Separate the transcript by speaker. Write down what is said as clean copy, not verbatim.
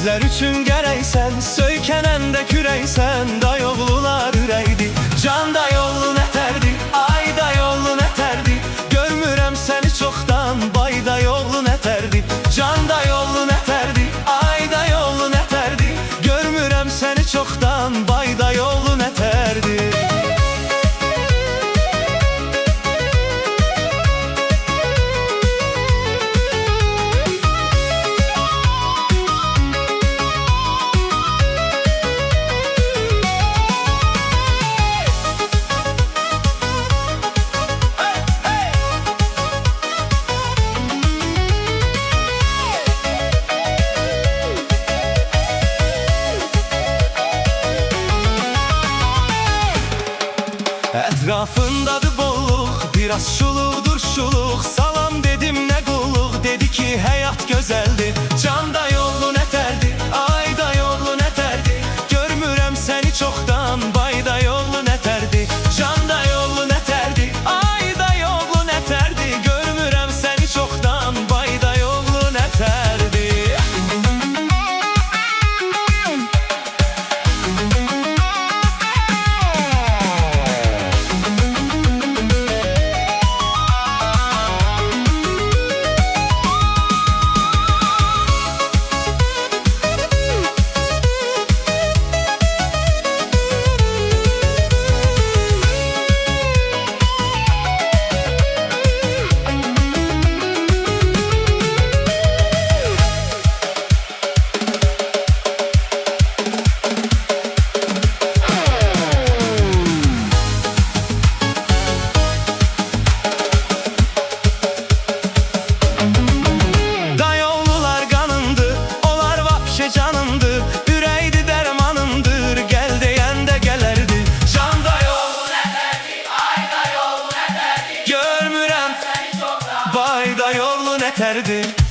Speaker 1: Bizler üçün gərəksən, söykənəndə kürəksən. Dayoğlular ürəkdi, can dayoğlu nətərdi, ay dayoğlu nətərdi. Görmürəm səni çoxdan, bay dayoğlu nətərdi, can dayoğlu nətərdi, ay dayoğlu nətərdi. Görmürəm səni çoxdan, bay dayoğlu nətərdi. Ətrafındadır bolluq, biraz şuluqdur şuluq. Salam dedim nə qulluq, dedi ki həyat gözəldir. Can dayoğlu nətərdi, ay dayoğlu nətərdi. Görmürəm səni çoxdan, bay dayoğlu nətərdi, can dayoğlu nətərdi, ay dayoğlu nətərdi. Görmürəm səni çoxdan, bay dayoğlu nətərdi. Canımdır, ürəkdi dərmanımdır, gəl deyəndə gələrdi. Can dayoğlu nətərdi, ay dayoğlu nətərdi. Görmürəm səni çoxdan, bay dayoğlu nətərdi.